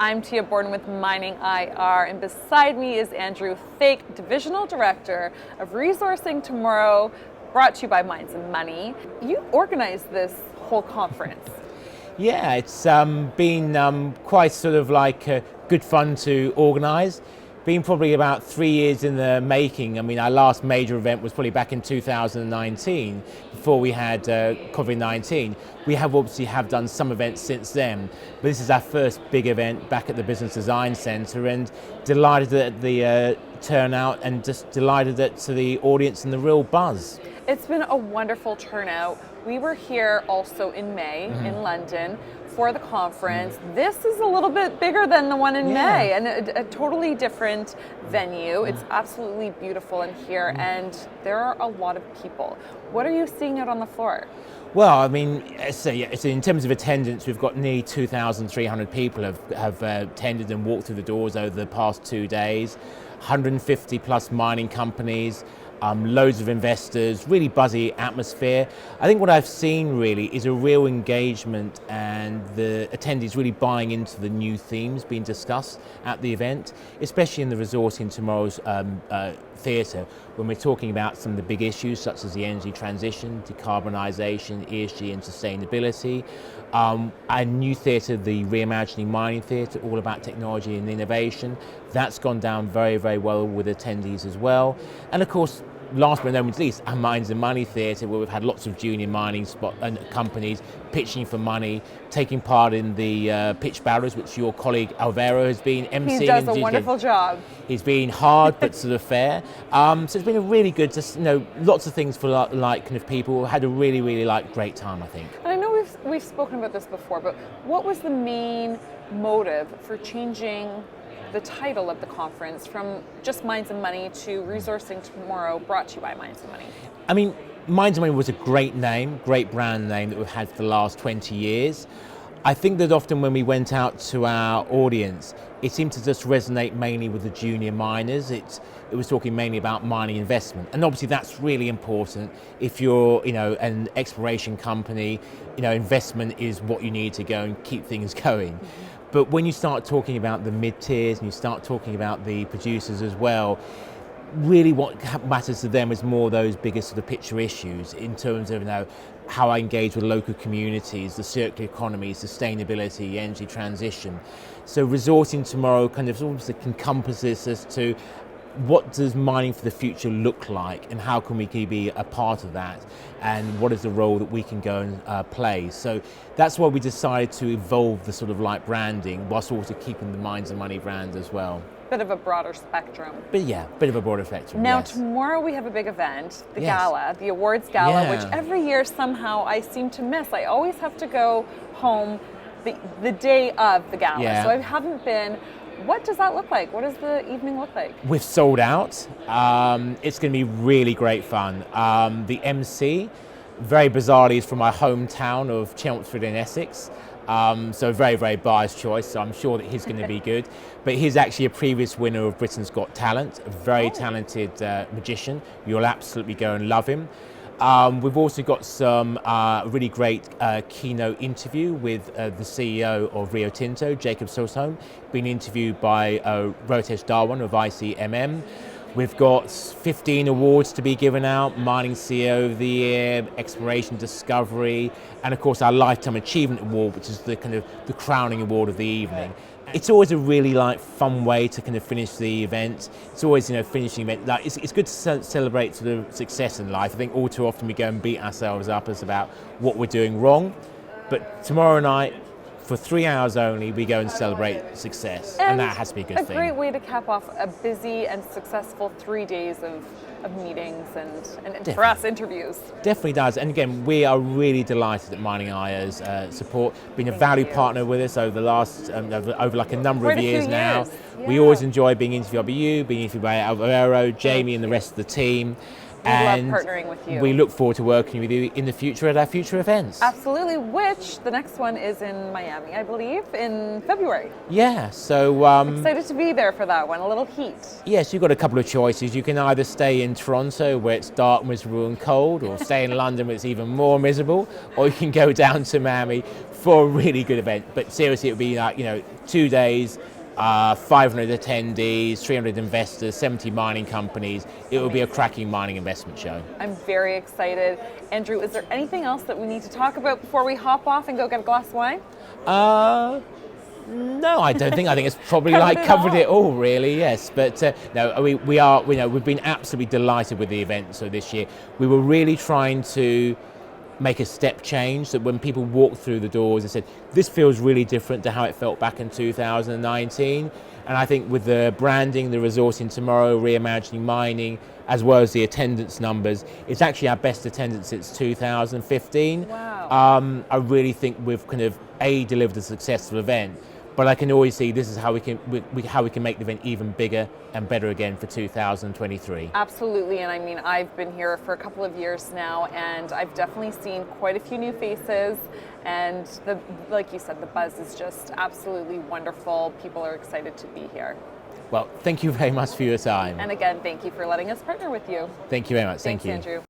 I'm Tia Borden with MiningIR, and beside me is Andrew Thake, Divisional Director of Resourcing Tomorrow, brought to you by Mines and Money. You organized this whole conference. Yeah, it's been quite sort of like good fun to organise. Been probably about 3 years in the making. I mean, our last major event was probably back in 2019, before we had COVID-19. We have obviously done some events since then, but this is our first big event back at the Business Design Centre, and delighted at the turnout, and just delighted at the audience and the real buzz. It's been a wonderful turnout. We were here also in May in London for the conference. This is a little bit bigger than the one in May, and a totally different venue. It's absolutely beautiful in here, and there are a lot of people. What are you seeing out on the floor? Well, I mean, so in terms of attendance, we've got nearly 2,300 people have attended and walked through the doors over the past 2 days. 150 plus mining companies, loads of investors, really buzzy atmosphere. I think what I've seen really is a real engagement, and the attendees really buying into the new themes being discussed at the event, especially in the Resourcing Tomorrow's theatre, when we're talking about some of the big issues such as the energy transition, decarbonisation, ESG and sustainability. Our new theatre, the Reimagining Mining theatre, all about technology and innovation, that's gone down very, very well with attendees as well. And of course, last but not least, our Mines and Money theatre, where we've had lots of junior mining companies pitching for money, taking part in the pitch battles, which your colleague Alvaro has been emceeing. He does a wonderful job. He's been hard but sort of fair. So it's been a really good, just lots of things for like kind of people. Had a really, really great time, I think. And I know we've spoken about this before, but what was the main motive for changing the title of the conference from just Mines and Money to Resourcing Tomorrow, brought to you by Mines and Money? I mean, Mines and Money was a great name, great brand name that we've had for the last 20 years. I think that often when we went out to our audience, it seemed to just resonate mainly with the junior miners. It was talking mainly about mining investment, and obviously that's really important. If you're, an exploration company, investment is what you need to go and keep things going. But when you start talking about the mid-tiers and you start talking about the producers as well, really what matters to them is more those bigger sort of picture issues in terms of how I engage with local communities, the circular economy, sustainability, energy transition. So Resourcing Tomorrow kind of almost encompasses as to what does mining for the future look like, and how can we be a part of that, and what is the role that we can go and play. So that's why we decided to evolve the sort of branding whilst also keeping the Mines and Money brand as well. Bit of a broader spectrum. But yeah, bit of a broader spectrum. Now yes. Tomorrow we have a big event, the gala, the awards gala, which every year somehow I seem to miss. I always have to go home the day of the gala, so I haven't been. What does that look like? What does the evening look like? We've sold out. It's going to be really great fun. The MC, very bizarrely, is from my hometown of Chelmsford in Essex. So very, very biased choice. So I'm sure that he's going to be good. But he's actually a previous winner of Britain's Got Talent, a very talented magician. You'll absolutely go and love him. We've also got some really great keynote interview with the CEO of Rio Tinto, Jacob Sosholm, being interviewed by Rotesh Darwan of ICMM. We've got 15 awards to be given out: Mining CEO of the Year, Exploration Discovery, and of course our Lifetime Achievement Award, which is the crowning award of the evening. It's always a really fun way to kind of finish the event. It's always finishing event. It's good to celebrate sort of success in life. I think all too often we go and beat ourselves up as about what we're doing wrong. But tomorrow night, for 3 hours only, we go and celebrate success, and that has to be a good thing. A great way to cap off a busy and successful 3 days of meetings and for us, interviews. Definitely does. And again, we are really delighted at MiningIR's support, being a value partner with us over the last, over a number of years now. We always enjoy being interviewed by you, being interviewed by Alvaro, Jamie and the rest of the team. love partnering with you. We look forward to working with you in the future at our future events. Absolutely, which the next one is in Miami, I believe, in February. Yeah, so... excited to be there for that one, a little heat. Yes, you've got a couple of choices. You can either stay in Toronto where it's dark, miserable and cold, or stay in London where it's even more miserable, or you can go down to Miami for a really good event. But seriously, it would be like, 2 days, 500 attendees, 300 investors, 70 mining companies. It will be a cracking mining investment show. I'm very excited. Andrew, is there anything else that we need to talk about before we hop off and go get a glass of wine? No, I don't think. I think it's probably covered it all, really. Yes, but no, we've been absolutely delighted with the event. So this year, we were really trying to make a step change, that when people walked through the doors, they said, this feels really different to how it felt back in 2019. And I think with the branding, the resourcing tomorrow, reimagining mining, as well as the attendance numbers, it's actually our best attendance since 2015. Wow. I really think we've kind of delivered a successful event, but I can always see this is how we can make the event even bigger and better again for 2023. Absolutely, and I mean, I've been here for a couple of years now, and I've definitely seen quite a few new faces, and like you said, the buzz is just absolutely wonderful. People are excited to be here. Well, thank you very much for your time. And again, thank you for letting us partner with you. Thank you very much. Thank you. Thanks, Andrew.